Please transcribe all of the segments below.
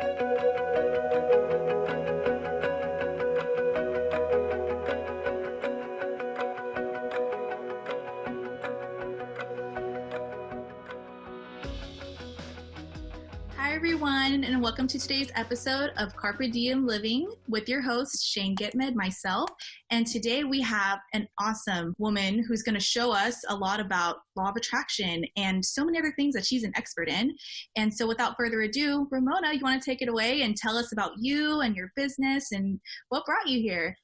Hi, everyone, and welcome to today's episode of Carpe Diem Living with your host, Shane Gitmed, myself. And today we have an awesome woman who's going to show us a lot about law of attraction and so many other things that she's an expert in. And so without further ado, Ramona, you want to take it away and tell us about you and your business and what brought you here?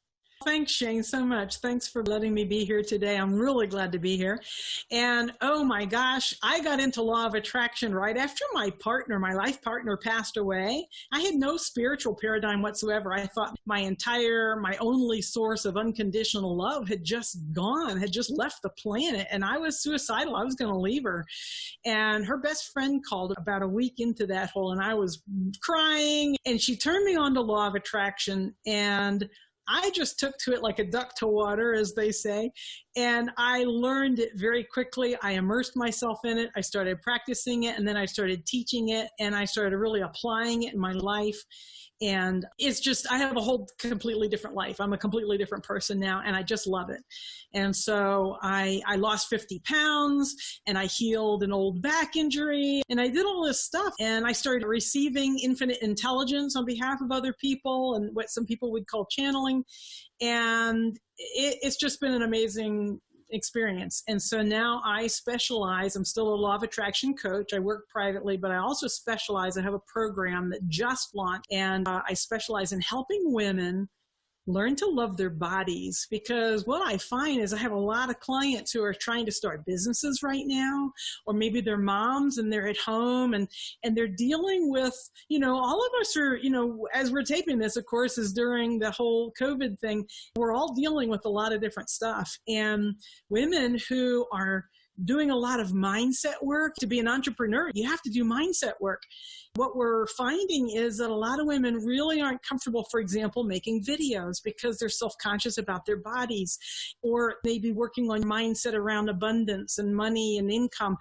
Thanks, Shane, so much. Thanks for letting me be here today. I'm really glad to be here. And oh my gosh, I got into law of attraction right after my life partner passed away. I had no spiritual paradigm whatsoever. I thought my only source of unconditional love had just gone, had just left the planet. And I was suicidal. I was going to leave her. And her best friend called about a week into that whole, and I was crying. And she turned me on to law of attraction. And I just took to it like a duck to water, as they say, and I learned it very quickly. I immersed myself in it. I started practicing it, and then I started teaching it, and I started really applying it in my life. And it's just, I have a whole completely different life. I'm a completely different person now, and I just love it. And so I lost 50 pounds, and I healed an old back injury, and I did all this stuff. And I started receiving infinite intelligence on behalf of other people, and what some people would call channeling. And it's just been an amazing experience. And so now I specialize. I'm still a law of attraction coach. I work privately, but I also specialize. I have a program that just launched, and I specialize in helping women learn to love their bodies, because what I find is I have a lot of clients who are trying to start businesses right now, or maybe they're moms and they're at home and they're dealing with, all of us are, as we're taping this, of course, is during the whole COVID thing. We're all dealing with a lot of different stuff, and women who are doing a lot of mindset work. To be an entrepreneur, you have to do mindset work. What we're finding is that a lot of women really aren't comfortable, for example, making videos because they're self-conscious about their bodies, or maybe working on mindset around abundance and money and income.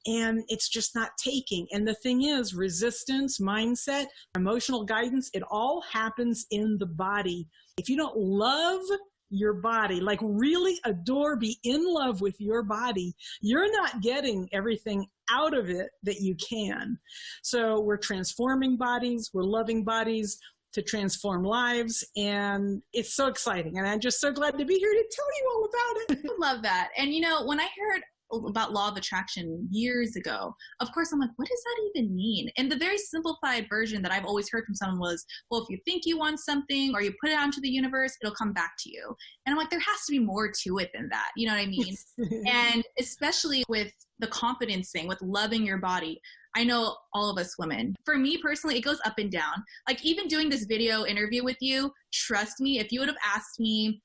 And it's just not taking. And the thing is, resistance, mindset, emotional guidance, it all happens in the body. If you don't love your body, like really adore, be in love with your body, you're not getting everything out of it that you can. So we're transforming bodies, we're loving bodies to transform lives, and it's so exciting. And I'm just so glad to be here to tell you all about it. I love that. And when I heard about law of attraction years ago, of course, I'm like, what does that even mean? And the very simplified version that I've always heard from someone was, well, if you think you want something or you put it out into the universe, it'll come back to you. And I'm like, there has to be more to it than that. You know what I mean? And especially with the confidence thing, with loving your body. I know all of us women, for me personally, it goes up and down. Like even doing this video interview with you, trust me, if you would have asked me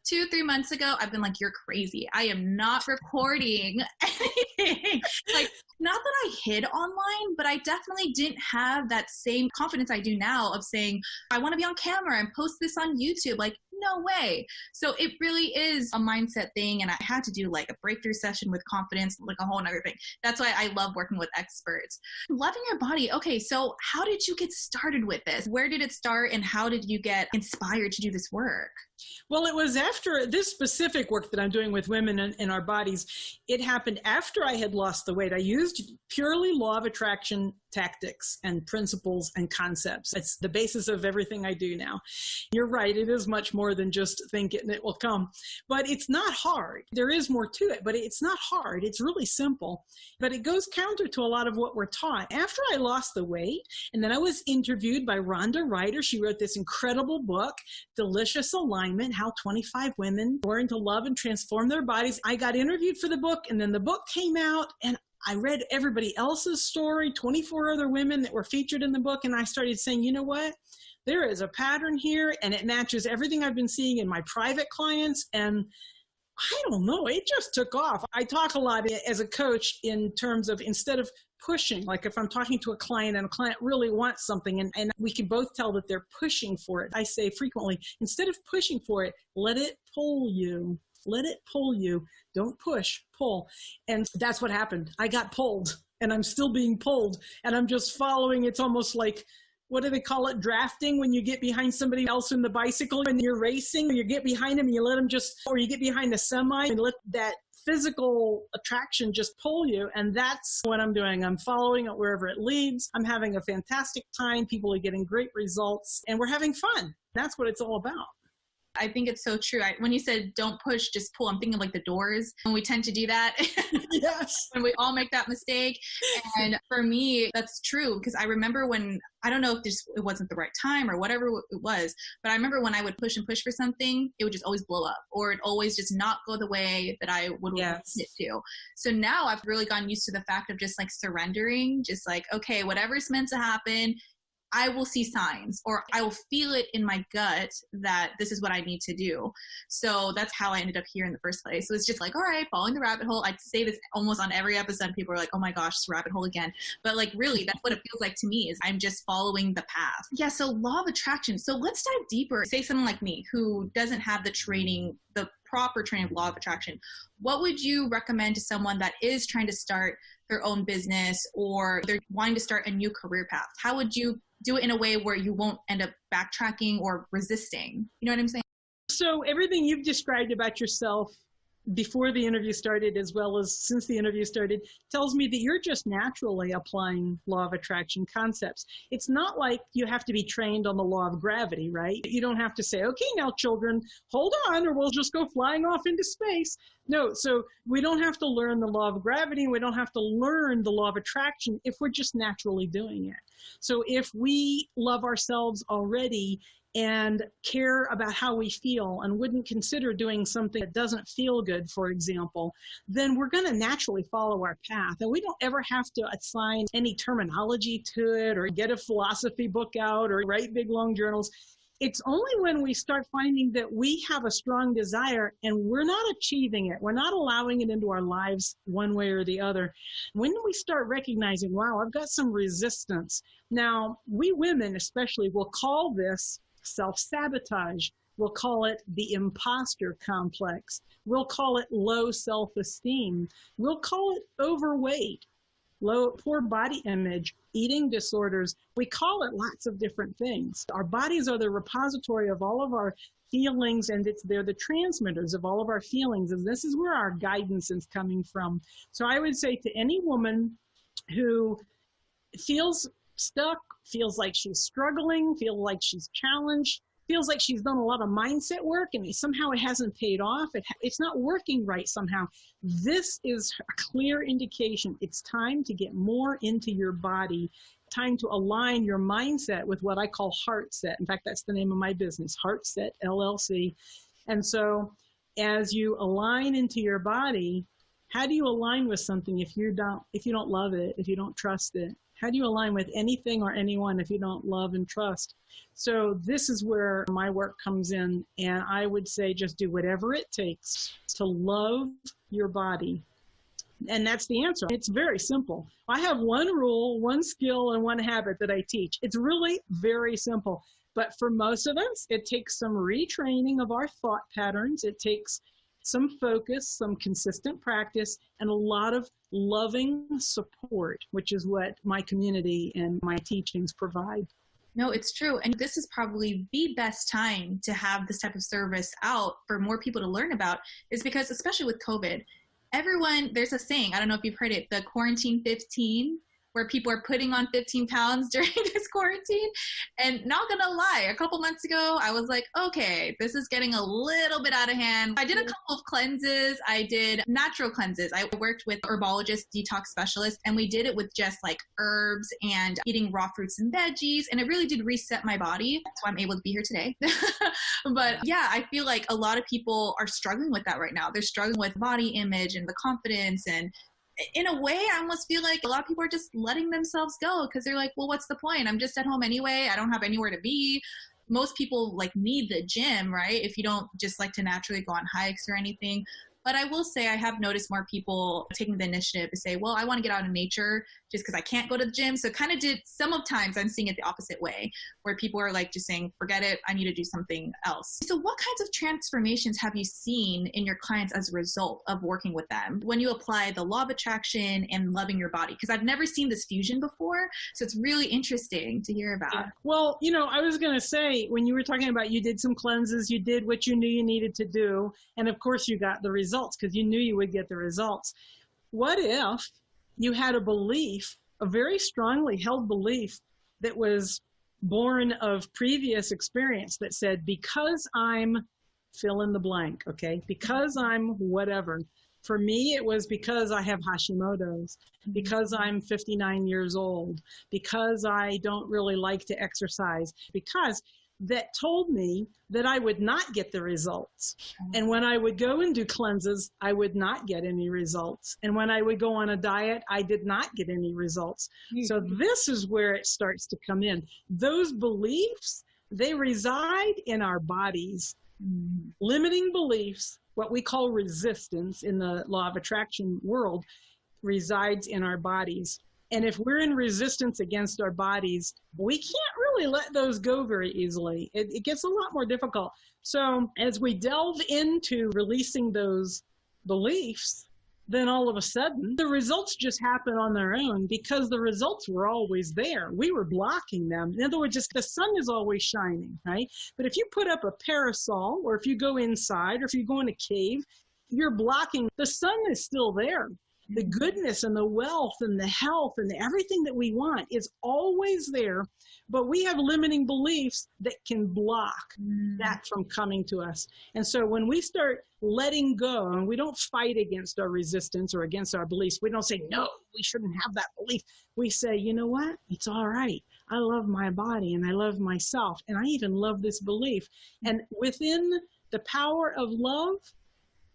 2-3 months ago, I've been like, you're crazy. I am not recording anything. Like, not that I hid online, but I definitely didn't have that same confidence I do now of saying, I want to be on camera and post this on YouTube. Like, no way. So it really is a mindset thing. And I had to do like a breakthrough session with confidence, like a whole nother thing. That's why I love working with experts. Loving your body. Okay, so how did you get started with this? Where did it start, and how did you get inspired to do this work? Well, it was after this specific work that I'm doing with women in our bodies. It happened after I had lost the weight. I used purely law of attraction tactics and principles and concepts. It's the basis of everything I do now. You're right. It is much more than just think it and it will come. But it's not hard. There is more to it, but it's not hard. It's really simple. But it goes counter to a lot of what we're taught. After I lost the weight, and then I was interviewed by Rhonda Ryder. She wrote this incredible book, Delicious Alignment, How 25 Women Learn to Love and Transform Their Bodies. I got interviewed for the book, and then the book came out, and I read everybody else's story, 24 other women that were featured in the book, and I started saying, you know what? There is a pattern here, and it matches everything I've been seeing in my private clients, and I don't know, it just took off. I talk a lot as a coach in terms of, instead of pushing, like if I'm talking to a client and a client really wants something and we can both tell that they're pushing for it, I say frequently, instead of pushing for it, let it pull you. Let it pull you. Don't push, pull. And that's what happened. I got pulled, and I'm still being pulled, and I'm just following. It's almost like what do they call it? Drafting, when you get behind somebody else in the bicycle and you're racing, you get behind them and you let them or you get behind a semi and let that physical attraction just pull you. And that's what I'm doing. I'm following it wherever it leads. I'm having a fantastic time. People are getting great results and we're having fun. That's what it's all about. I think it's so true. When you said don't push, just pull, I'm thinking of like the doors. And we tend to do that. Yes. When we all make that mistake. And for me, that's true. Because I remember when, I don't know if it wasn't the right time or whatever it was, but I remember when I would push and push for something, it would just always blow up, or it always just not go the way that I would want it to. So now I've really gotten used to the fact of just like surrendering, just like, okay, whatever's meant to happen, I will see signs, or I will feel it in my gut that this is what I need to do. So that's how I ended up here in the first place. So it's just like, all right, following the rabbit hole. I say this almost on every episode. People are like, oh my gosh, it's a rabbit hole again. But like, really, that's what it feels like to me, is I'm just following the path. Yeah. So law of attraction. So let's dive deeper. Say someone like me who doesn't have the training, the proper training of law of attraction. What would you recommend to someone that is trying to start their own business, or they're wanting to start a new career path? How would you do it in a way where you won't end up backtracking or resisting? You know what I'm saying? So everything you've described about yourself before the interview started, as well as since the interview started, tells me that you're just naturally applying law of attraction concepts. It's not like you have to be trained on the law of gravity, right? You don't have to say, okay, now children, hold on, or we'll just go flying off into space. No, so we don't have to learn the law of gravity. We don't have to learn the law of attraction if we're just naturally doing it. So if we love ourselves already and care about how we feel and wouldn't consider doing something that doesn't feel good, for example, then we're going to naturally follow our path. And we don't ever have to assign any terminology to it or get a philosophy book out or write big, long journals. It's only when we start finding that we have a strong desire and we're not achieving it, we're not allowing it into our lives one way or the other, when we start recognizing, wow, I've got some resistance. Now, we women especially will call this self-sabotage. We'll call it the imposter complex. We'll call it low self-esteem. We'll call it overweight, poor body image, eating disorders. We call it lots of different things. Our bodies are the repository of all of our feelings, and they're the transmitters of all of our feelings. And this is where our guidance is coming from. So I would say to any woman who feels stuck, feels like she's struggling, feels like she's challenged, feels like she's done a lot of mindset work and somehow it hasn't paid off, it's not working right somehow, this is a clear indication it's time to get more into your body, time to align your mindset with what I call heart set. In fact, that's the name of my business, Heart Set LLC. And so as you align into your body, how do you align with something if you don't love it, if you don't trust it? How do you align with anything or anyone if you don't love and trust? So this is where my work comes in. And I would say just do whatever it takes to love your body. And that's the answer. It's very simple. I have one rule, one skill, and one habit that I teach. It's really very simple. But for most of us, it takes some retraining of our thought patterns. It takes some focus, some consistent practice, and a lot of loving support, which is what my community and my teachings provide. No, it's true. And this is probably the best time to have this type of service out for more people to learn about, is because, especially with COVID, there's a saying, I don't know if you've heard it, the quarantine 15, where people are putting on 15 pounds during this quarantine. And not gonna lie, a couple months ago, I was like, okay, this is getting a little bit out of hand. I did a couple of cleanses. I did natural cleanses. I worked with herbologist, detox specialist, and we did it with just like herbs and eating raw fruits and veggies. And it really did reset my body. That's why I'm able to be here today. But yeah, I feel like a lot of people are struggling with that right now. They're struggling with body image and the confidence, and in a way, I almost feel like a lot of people are just letting themselves go because they're like, well, what's the point? I'm just at home anyway. I don't have anywhere to be. Most people like need the gym, right? If you don't just like to naturally go on hikes or anything. But I will say I have noticed more people taking the initiative to say, well, I want to get out in nature just because I can't go to the gym. So kind of sometimes I'm seeing it the opposite way, where people are like just saying, forget it, I need to do something else. So what kinds of transformations have you seen in your clients as a result of working with them when you apply the law of attraction and loving your body? Because I've never seen this fusion before. So it's really interesting to hear about. Yeah. Well, I was going to say, when you were talking about you did some cleanses, you did what you knew you needed to do. And of course you got the results because you knew you would get the results. What if you had a belief, a very strongly held belief that was born of previous experience that said, because I'm fill in the blank, okay? Because I'm whatever. For me, it was because I have Hashimoto's, because I'm 59 years old, because I don't really like to exercise, because that told me that I would not get the results. And when I would go and do cleanses, I would not get any results. And when I would go on a diet, I did not get any results. So this is where it starts to come in. Those beliefs, they reside in our bodies. Limiting beliefs, what we call resistance in the law of attraction world, resides in our bodies. And if we're in resistance against our bodies, we can't really let those go very easily. It gets a lot more difficult. So as we delve into releasing those beliefs, then all of a sudden, the results just happen on their own because the results were always there. We were blocking them. In other words, just the sun is always shining, right? But if you put up a parasol, or if you go inside, or if you go in a cave, you're blocking. The sun is still there. The goodness and the wealth and the health and everything that we want is always there, but we have limiting beliefs that can block that from coming to us. And so when we start letting go, and we don't fight against our resistance or against our beliefs, we don't say, no, we shouldn't have that belief. We say, you know what? It's all right. I love my body and I love myself, and I even love this belief. And within the power of love,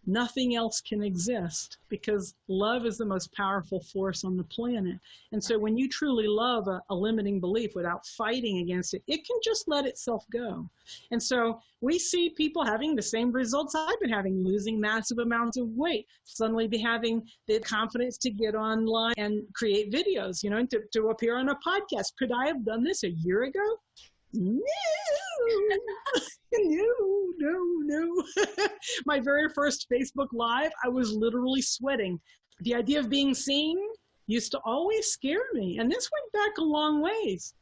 nothing else can exist, because love is the most powerful force on the planet. And so when you truly love a limiting belief without fighting against it, it can just let itself go. And so we see people having the same results I've been having, losing massive amounts of weight, suddenly be having the confidence to get online and create videos, and to appear on a podcast. Could I have done this a year ago? No. No. My very first Facebook Live, I was literally sweating. The idea of being seen used to always scare me. And this went back a long ways.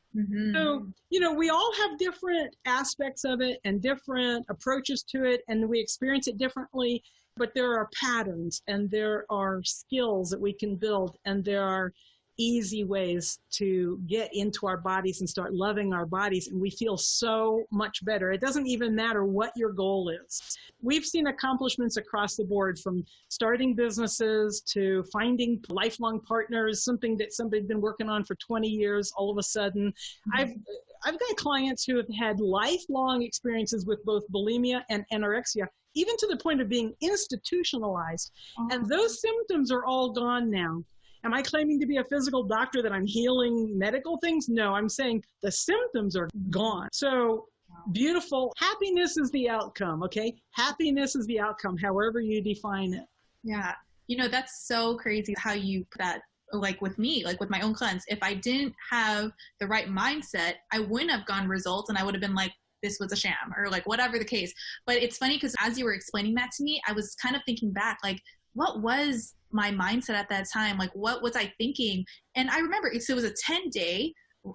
So, we all have different aspects of it and different approaches to it, and we experience it differently. But there are patterns, and there are skills that we can build, and there are easy ways to get into our bodies and start loving our bodies, and we feel so much better. It doesn't even matter what your goal is. We've seen accomplishments across the board, from starting businesses to finding lifelong partners, something that somebody's been working on for 20 years. All of a sudden, I've got clients who have had lifelong experiences with both bulimia and anorexia, even to the point of being institutionalized. And those symptoms are all gone now. Am I claiming to be a physical doctor that I'm healing medical things? No, I'm saying the symptoms are gone. So beautiful. Happiness is the outcome, okay? Happiness is the outcome, however you define it. Yeah. That's so crazy how you put that, like with me, like with my own cleanse. If I didn't have the right mindset, I wouldn't have gotten results, and I would have been like, this was a sham, or like whatever the case. But it's funny because as you were explaining that to me, I was kind of thinking back, like, what was my mindset at that time? Like, what was I thinking? And I remember it was a 10-day,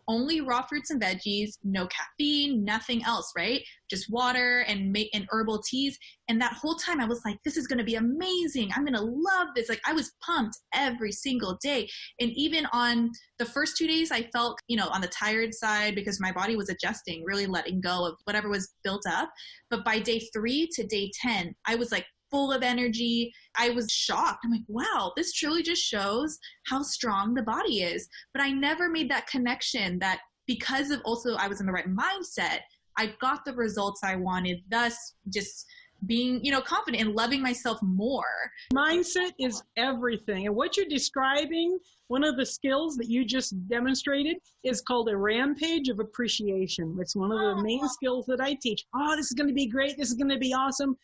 only raw fruits and veggies, no caffeine, nothing else, right? Just water and herbal teas. And that whole time I was like, this is going to be amazing. I'm going to love this. Like, I was pumped every single day. And even on the first 2 days, I felt, on the tired side because my body was adjusting, really letting go of whatever was built up. But by day 3 to day 10, I was like full of energy. I was shocked. I'm like, wow, this truly just shows how strong the body is. But I never made that connection that because of also I was in the right mindset, I got the results I wanted, thus just being, confident and loving myself more. Mindset is everything. And what you're describing, one of the skills that you just demonstrated, is called a rampage of appreciation. It's one of the main skills that I teach. Oh, this is going to be great. This is going to be awesome.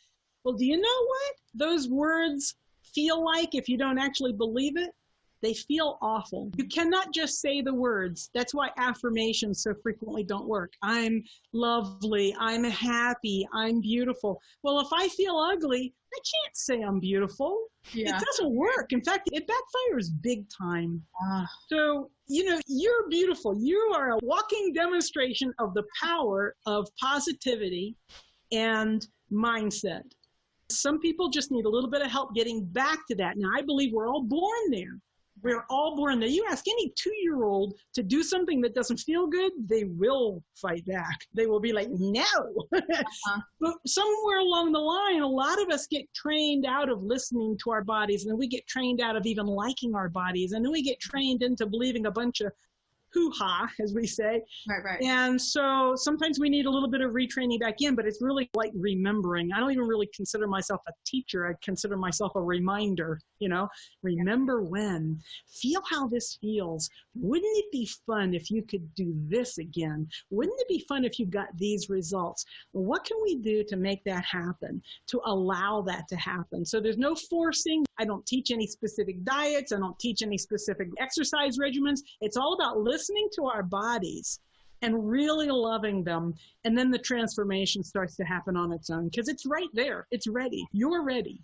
Well, do you know what those words feel like if you don't actually believe it? They feel awful. You cannot just say the words. That's why affirmations so frequently don't work. I'm lovely. I'm happy. I'm beautiful. Well, if I feel ugly, I can't say I'm beautiful. Yeah. It doesn't work. In fact, it backfires big time. So, you're beautiful. You are a walking demonstration of the power of positivity and mindset. Some people just need a little bit of help getting back to that. Now, I believe we're all born there. We're all born there. You ask any 2-year-old to do something that doesn't feel good, they will fight back. They will be like, no. But somewhere along the line, a lot of us get trained out of listening to our bodies, and then we get trained out of even liking our bodies, and then we get trained into believing a bunch of hoo-ha, as we say. Right. And so sometimes we need a little bit of retraining back in, but it's really like remembering. I don't even really consider myself a teacher. I consider myself a reminder, remember when. Feel how this feels. Wouldn't it be fun if you could do this again? Wouldn't it be fun if you got these results? What can we do to make that happen, to allow that to happen? So there's no forcing. I don't teach any specific diets. I don't teach any specific exercise regimens. It's all about listening to our bodies and really loving them. And then the transformation starts to happen on its own because it's right there. It's ready. You're ready.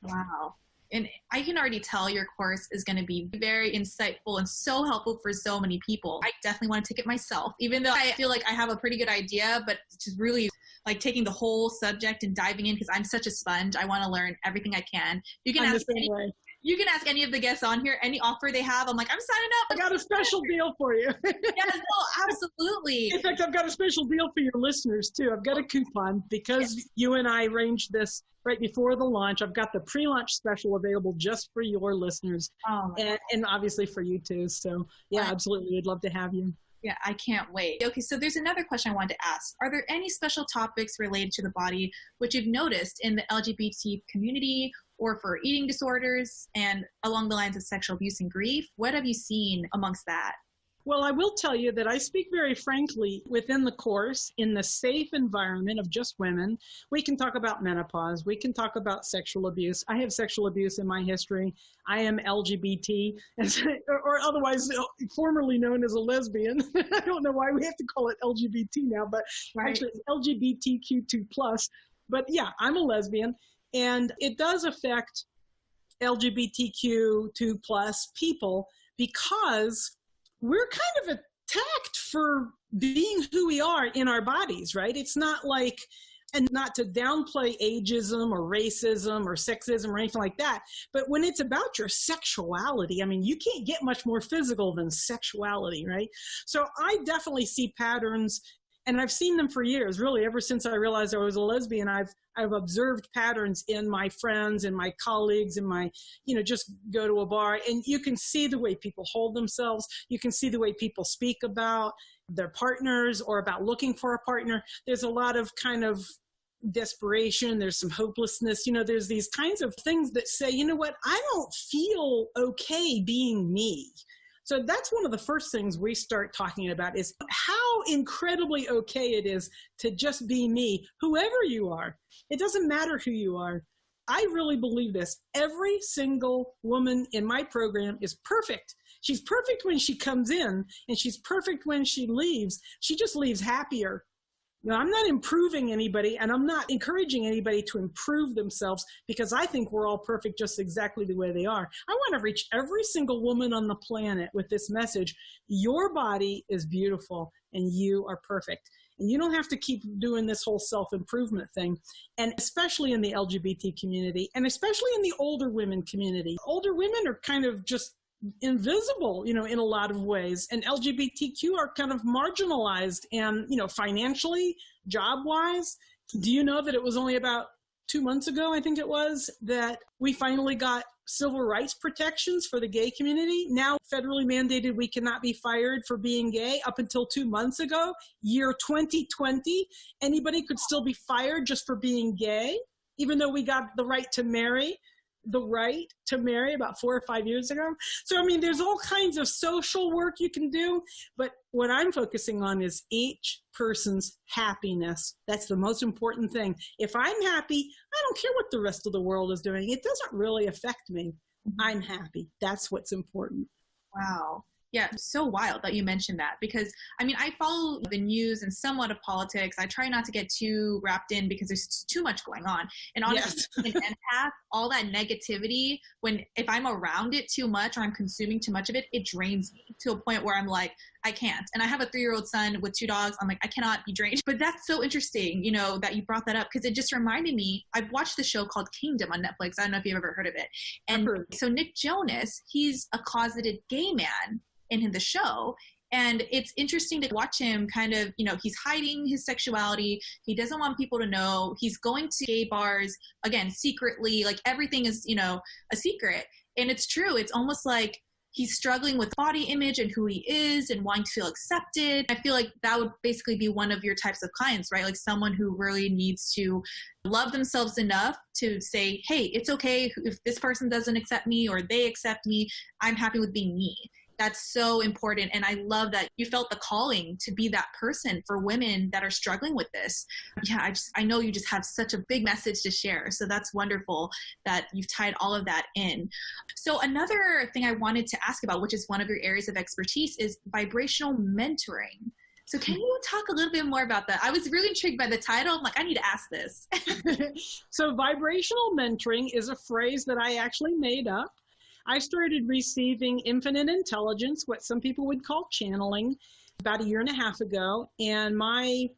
Wow. And I can already tell your course is going to be very insightful and so helpful for so many people. I definitely want to take it myself, even though I feel like I have a pretty good idea, but it's just really like taking the whole subject and diving in because I'm such a sponge. I want to learn everything I can. You can ask any of the guests on here, any offer they have. I'm like, I'm signing up. I got a special deal for you. Yes, no, absolutely. In fact, I've got a special deal for your listeners, too. I've got a coupon because you and I arranged this right before the launch. I've got the pre-launch special available just for your listeners and obviously for you, too. So, yeah, absolutely. We'd love to have you. Yeah, I can't wait. Okay, so there's another question I wanted to ask. Are there any special topics related to the body which you've noticed in the LGBT community or for eating disorders and along the lines of sexual abuse and grief? What have you seen amongst that? Well, I will tell you that I speak very frankly within the course in the safe environment of just women. We can talk about menopause. We can talk about sexual abuse. I have sexual abuse in my history. I am LGBT, or otherwise formerly known as a lesbian. I don't know why we have to call it LGBT now, but actually it's LGBTQ2+. But yeah, I'm a lesbian, and it does affect LGBTQ2+ people because we're kind of attacked for being who we are in our bodies, right? It's not like, and not to downplay ageism or racism or sexism or anything like that, but when it's about your sexuality, I mean, you can't get much more physical than sexuality, right? So I definitely see patterns, and I've seen them for years, really, ever since I realized I was a lesbian. I've observed patterns in my friends and my colleagues and my, just go to a bar, and you can see the way people hold themselves. You can see the way people speak about their partners or about looking for a partner. There's a lot of kind of desperation. There's some hopelessness. There's these kinds of things that say, you know what, I don't feel okay being me. So that's one of the first things we start talking about is how incredibly okay it is to just be me, whoever you are. It doesn't matter who you are. I really believe this. Every single woman in my program is perfect. She's perfect when she comes in, and she's perfect when she leaves. She just leaves happier. I'm not improving anybody, and I'm not encouraging anybody to improve themselves because I think we're all perfect just exactly the way they are. I want to reach every single woman on the planet with this message. Your body is beautiful, and you are perfect. And you don't have to keep doing this whole self-improvement thing. And especially in the LGBT community, and especially in the older women community. Older women are kind of just invisible, in a lot of ways. And LGBTQ are kind of marginalized and, financially, job-wise. Do you know that it was only about 2 months ago, I think it was, that we finally got civil rights protections for the gay community? Now federally mandated we cannot be fired for being gay. Up until 2 months ago, year 2020, anybody could still be fired just for being gay, even though we got the right to marry. the right to marry about 4 or 5 years ago. So, I mean, there's all kinds of social work you can do, but what I'm focusing on is each person's happiness. That's the most important thing. If I'm happy, I don't care what the rest of the world is doing. It doesn't really affect me. I'm happy. That's what's important. Wow. Yeah, so wild that you mentioned that, because I mean, I follow the news and somewhat of politics. I try not to get too wrapped in because there's too much going on. And honestly, yes. An empath, all that negativity, if I'm around it too much or I'm consuming too much of it, it drains me to a point where I'm like, I can't. And I have a 3-year-old son with 2 dogs. I'm like, I cannot be drained. But that's so interesting, that you brought that up, because it just reminded me, I've watched the show called Kingdom on Netflix. I don't know if you've ever heard of it. And so Nick Jonas, he's a closeted gay man in the show. And it's interesting to watch him kind of, he's hiding his sexuality. He doesn't want people to know. He's going to gay bars, again, secretly, like everything is, a secret. And it's true. It's almost like he's struggling with body image and who he is and wanting to feel accepted. I feel like that would basically be one of your types of clients, right? Like someone who really needs to love themselves enough to say, hey, it's okay if this person doesn't accept me or they accept me. I'm happy with being me. That's so important. And I love that you felt the calling to be that person for women that are struggling with this. Yeah, I know you just have such a big message to share. So that's wonderful that you've tied all of that in. So another thing I wanted to ask about, which is one of your areas of expertise, is vibrational mentoring. So can you talk a little bit more about that? I was really intrigued by the title. I'm like, I need to ask this. So vibrational mentoring is a phrase that I actually made up. I started receiving infinite intelligence, what some people would call channeling, about 1.5 years ago. And my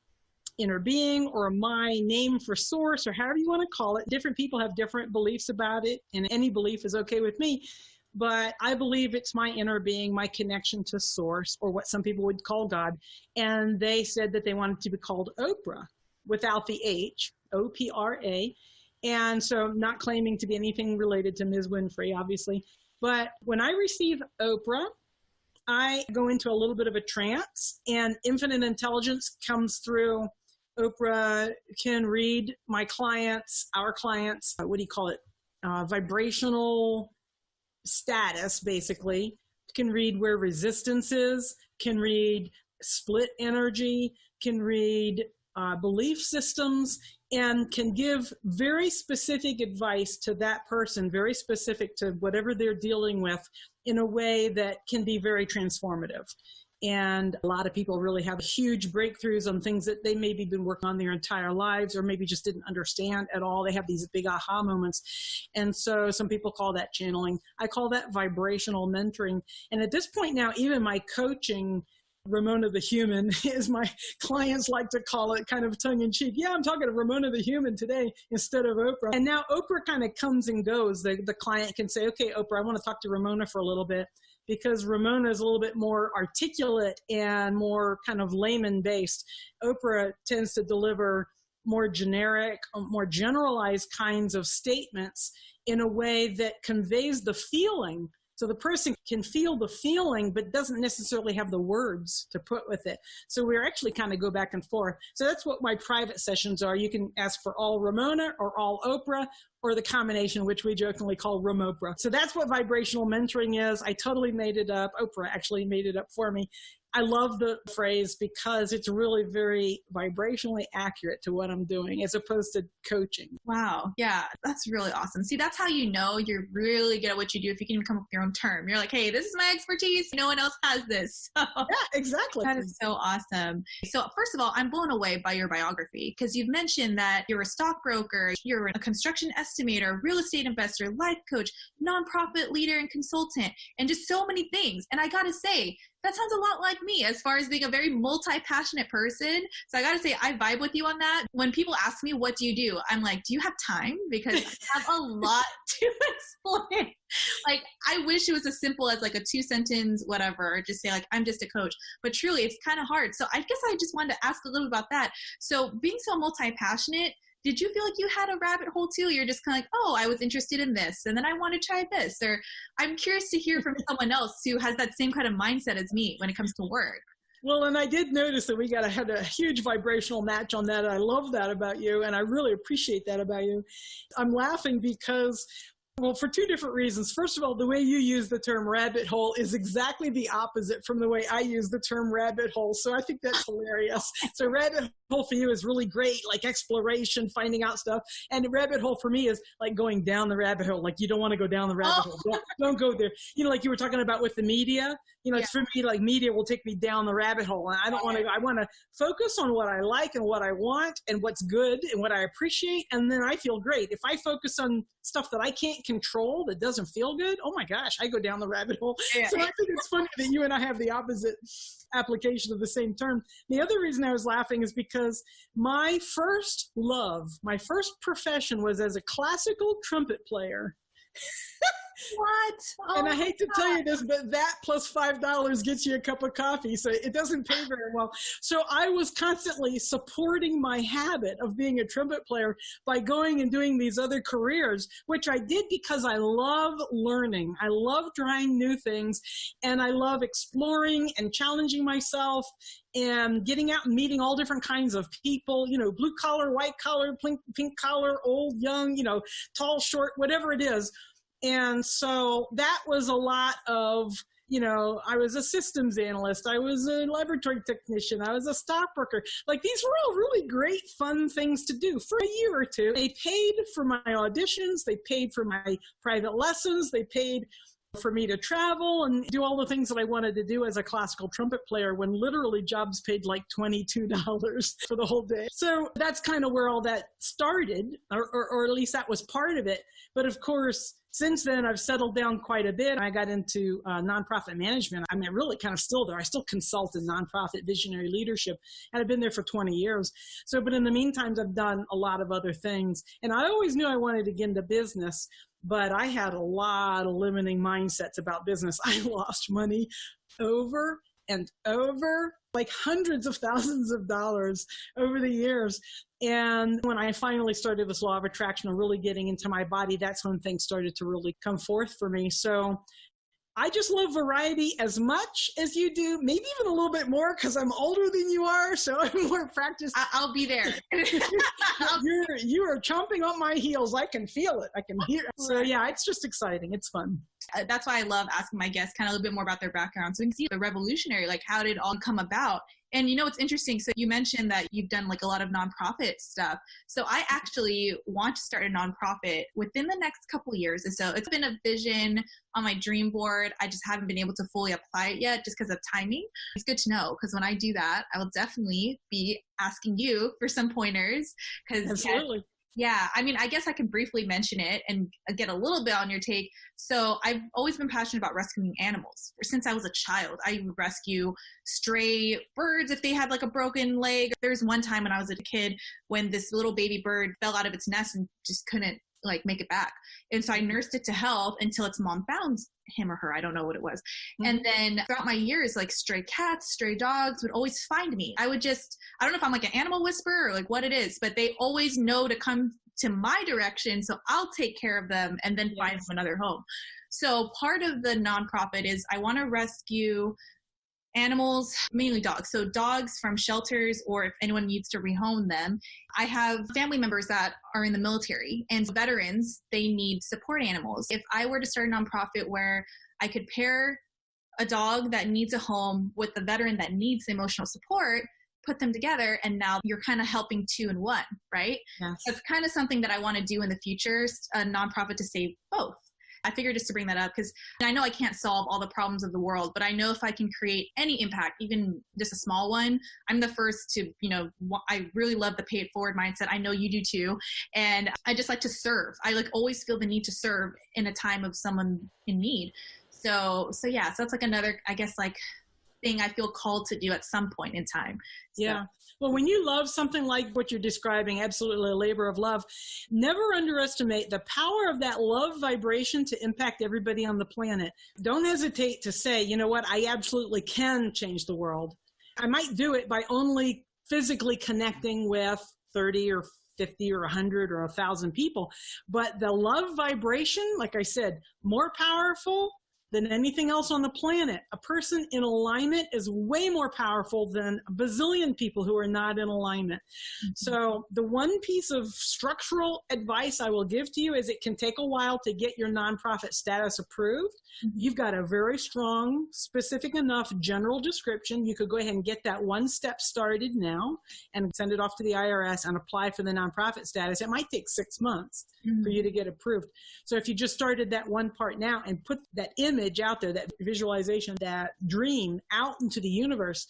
inner being, or my name for source, or however you want to call it, different people have different beliefs about it, and any belief is okay with me. But I believe it's my inner being, my connection to source, or what some people would call God. And they said that they wanted to be called Oprah without the H, O-P-R-A. And so not claiming to be anything related to Ms. Winfrey, obviously. But when I receive Oprah, I go into a little bit of a trance, and infinite intelligence comes through. Oprah can read my clients, our clients, vibrational status, basically. Can read where resistance is, can read split energy, can read belief systems, and can give very specific advice to that person, very specific to whatever they're dealing with, in a way that can be very transformative. And a lot of people really have huge breakthroughs on things that they maybe been working on their entire lives, or maybe just didn't understand at all. They have these big aha moments. And so some people call that channeling. I call that vibrational mentoring. And at this point now, even my coaching, Ramona the Human, as my clients like to call it, kind of tongue-in-cheek. Yeah, I'm talking to Ramona the Human today instead of Oprah. And now Oprah kind of comes and goes. The client can say, okay, Oprah, I want to talk to Ramona for a little bit, because Ramona is a little bit more articulate and more kind of layman-based. Oprah tends to deliver more generic, more generalized kinds of statements in a way that conveys the feeling. So the person can feel the feeling, but doesn't necessarily have the words to put with it. So we're actually kind of go back and forth. So that's what my private sessions are. You can ask for all Ramona or all Oprah, or the combination, which we jokingly call Ramopra. So that's what vibrational mentoring is. I totally made it up. Oprah actually made it up for me. I love the phrase because it's really very vibrationally accurate to what I'm doing, as opposed to coaching. Wow. Yeah, that's really awesome. See, that's how you know you're really good at what you do, if you can even come up with your own term. You're like, hey, this is my expertise. No one else has this. So, yeah, exactly. That is so awesome. So first of all, I'm blown away by your biography, because you've mentioned that you're a stockbroker, you're a construction estimator, real estate investor, life coach, nonprofit leader and consultant, and just so many things. And I got to say, that sounds a lot like me as far as being a very multi-passionate person. So I got to say, I vibe with you on that. When people ask me, what do you do? I'm like, do you have time? Because I have a lot to explain. Like, I wish it was as simple as like a 2-sentence, whatever, just say like, I'm just a coach. But truly, it's kind of hard. So I guess I just wanted to ask a little about that. So being so multi-passionate, did you feel like you had a rabbit hole too? You're just kind of like, oh, I was interested in this, and then I want to try this. Or I'm curious to hear from someone else who has that same kind of mindset as me when it comes to work. Well, and I did notice that we had a huge vibrational match on that. I love that about you, and I really appreciate that about you. I'm laughing because Well, for two different reasons. First of all, the way you use the term rabbit hole is exactly the opposite from the way I use the term rabbit hole. So I think that's hilarious. So rabbit hole for you is really great, like exploration, finding out stuff. And the rabbit hole for me is like going down the rabbit hole. Like you don't want to go down the rabbit hole. Don't go there. You know, like you were talking about with the media. You know, it's for me, like media will take me down the rabbit hole. And I don't want to, I want to focus on what I like and what I want and what's good and what I appreciate. And then I feel great. If I focus on stuff that I can't control, that doesn't feel good, oh my gosh, I go down the rabbit hole. Yeah. So I think it's funny that you and I have the opposite application of the same term. The other reason I was laughing is because my first love, my first profession was as a classical trumpet player. What? Oh, and I hate to tell you this, but that plus $5 gets you a cup of coffee. So it doesn't pay very well. So I was constantly supporting my habit of being a trumpet player by going and doing these other careers, which I did because I love learning. I love trying new things, and I love exploring and challenging myself and getting out and meeting all different kinds of people, you know, blue collar, white collar, pink collar, old, young, you know, tall, short, whatever it is. And so that was a lot of, you know, I was a systems analyst, I was a laboratory technician, I was a stockbroker. Like these were all really great, fun things to do for a year or two. They paid for my auditions, they paid for my private lessons, they paid for me to travel and do all the things that I wanted to do as a classical trumpet player when literally jobs paid like $22 for the whole day. So that's kind of where all that started, or at least that was part of it. But of course, since then, I've settled down quite a bit. I got into nonprofit management. I mean, really kind of still there. I still consult in nonprofit visionary leadership, and I've been there for 20 years. So, but in the meantime, I've done a lot of other things. And I always knew I wanted to get into business, but I had a lot of limiting mindsets about business. I lost money over and over, like hundreds of thousands of dollars over the years. And when I finally started this law of attraction and really getting into my body, that's when things started to really come forth for me. So I just love variety as much as you do, maybe even a little bit more because I'm older than you are, so I'm more practiced. I'll be there. You are chomping on my heels. I can feel it. I can hear it. So yeah, it's just exciting. It's fun. That's why I love asking my guests kind of a little bit more about their background. So we can see the revolutionary, like how did it all come about? And you know, it's interesting. So you mentioned that you've done like a lot of nonprofit stuff. So I actually want to start a nonprofit within the next couple of years. And so it's been a vision on my dream board. I just haven't been able to fully apply it yet just because of timing. It's good to know because when I do that, I will definitely be asking you for some pointers. Absolutely. Yeah, I mean, I guess I can briefly mention it and get a little bit on your take. So I've always been passionate about rescuing animals. Since I was a child, I would rescue stray birds if they had like a broken leg. There was one time when I was a kid when this little baby bird fell out of its nest and just couldn't like make it back. And so I nursed it to health until its mom found him or her. I don't know what it was. Mm-hmm. And then throughout my years, like stray cats, stray dogs would always find me. I don't know if I'm like an animal whisperer or like what it is, but they always know to come to my direction. So I'll take care of them and then find them another home. So part of the nonprofit is I want to rescue animals, mainly dogs. So dogs from shelters, or if anyone needs to rehome them. I have family members that are in the military and veterans, they need support animals. If I were to start a nonprofit where I could pair a dog that needs a home with the veteran that needs emotional support, put them together, and now you're kind of helping two in one, right? Yes. That's kind of something that I want to do in the future, a nonprofit to save both. I figured just to bring that up because I know I can't solve all the problems of the world, but I know if I can create any impact, even just a small one, I'm the first to, I really love the pay it forward mindset. I know you do too. And I just like to serve. I like always feel the need to serve in a time of someone in need. So that's like another, I guess, like thing I feel called to do at some point in time. So. Yeah. Well, when you love something like what you're describing, absolutely a labor of love, never underestimate the power of that love vibration to impact everybody on the planet. Don't hesitate to say, you know what, I absolutely can change the world. I might do it by only physically connecting with 30 or 50 or 100 or 1,000 people. But the love vibration, like I said, more powerful than anything else on the planet. A person in alignment is way more powerful than a bazillion people who are not in alignment. Mm-hmm. So the one piece of structural advice I will give to you is it can take a while to get your nonprofit status approved. Mm-hmm. You've got a very strong, specific enough general description. You could go ahead and get that one step started now and send it off to the IRS and apply for the nonprofit status. It might take 6 months for you to get approved. So if you just started that one part now and put that image out there, that visualization, that dream out into the universe,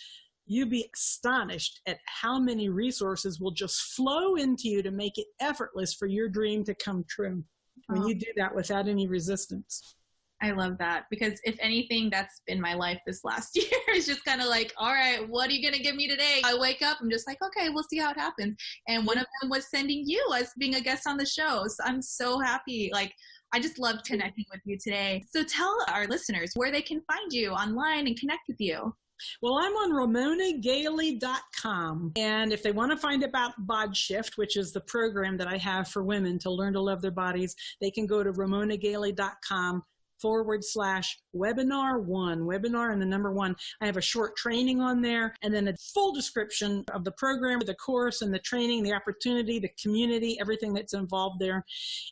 you'd be astonished at how many resources will just flow into you to make it effortless for your dream to come true when you do that without any resistance. I love that, because if anything, that's been my life this last year. It's just kind of like, all right, what are you going to give me today? I wake up, I'm just like, okay, we'll see how it happens. And one of them was sending you as being a guest on the show. So I'm so happy. Like, I just loved connecting with you today. So tell our listeners where they can find you online and connect with you. Well, I'm on RamonaGaley.com. And if they want to find about Bod Shift, which is the program that I have for women to learn to love their bodies, they can go to RamonaGaley.com/webinar1, webinar and the number 1. I have a short training on there, and then a full description of the program, the course and the training, the opportunity, the community, everything that's involved there.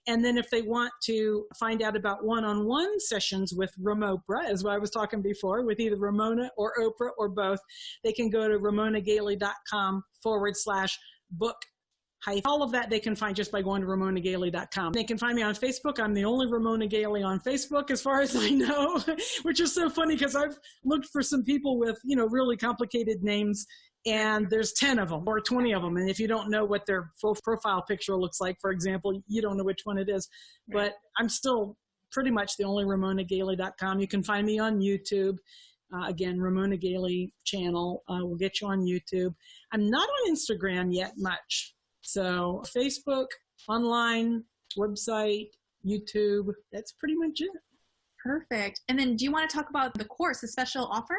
And then if they want to find out about one-on-one sessions with Ramopra, as I was talking before, with either Ramona or Oprah or both, they can go to RamonaGaley.com/book. All of that they can find just by going to RamonaGaley.com. They can find me on Facebook. I'm the only Ramona Galey on Facebook as far as I know, which is so funny because I've looked for some people with, really complicated names, and there's 10 of them or 20 of them. And if you don't know what their full profile picture looks like, for example, you don't know which one it is. But I'm still pretty much the only RamonaGaley.com. You can find me on YouTube. Again, Ramona Galey channel will get you on YouTube. I'm not on Instagram yet much. So Facebook, online, website, YouTube, that's pretty much it. Perfect. And then do you want to talk about the course, the special offer?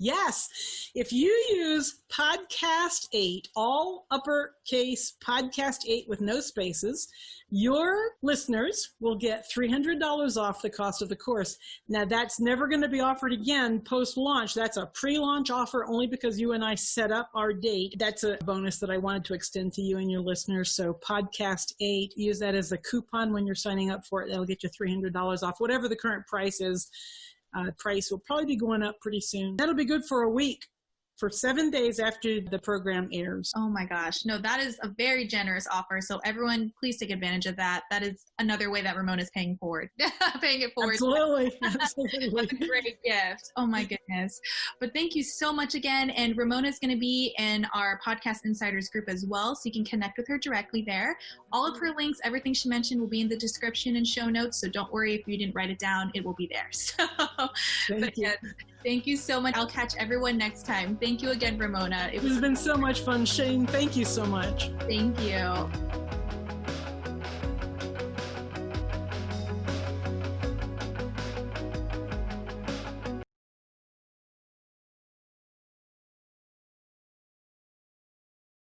Yes. If you use Podcast 8, all uppercase Podcast 8 with no spaces, your listeners will get $300 off the cost of the course. Now, that's never going to be offered again post-launch. That's a pre-launch offer only because you and I set up our date. That's a bonus that I wanted to extend to you and your listeners. So Podcast 8, use that as a coupon when you're signing up for it. That'll get you $300 off. Whatever the current price is, price will probably be going up pretty soon. That'll be good for a week, for 7 days after the program airs. Oh my gosh. No, that is a very generous offer. So everyone, please take advantage of that. That is another way that Ramona's paying forward. Paying it forward. Absolutely. Absolutely. That's a great gift. Oh my goodness. But thank you so much again. And Ramona's going to be in our Podcast Insiders group as well, so you can connect with her directly there. All of her links, everything she mentioned will be in the description and show notes. So don't worry if you didn't write it down, it will be there. So thank you. Yes, thank you so much. I'll catch everyone next time. Thank you again, Ramona. It's been so much fun. Shane, thank you so much. Thank you.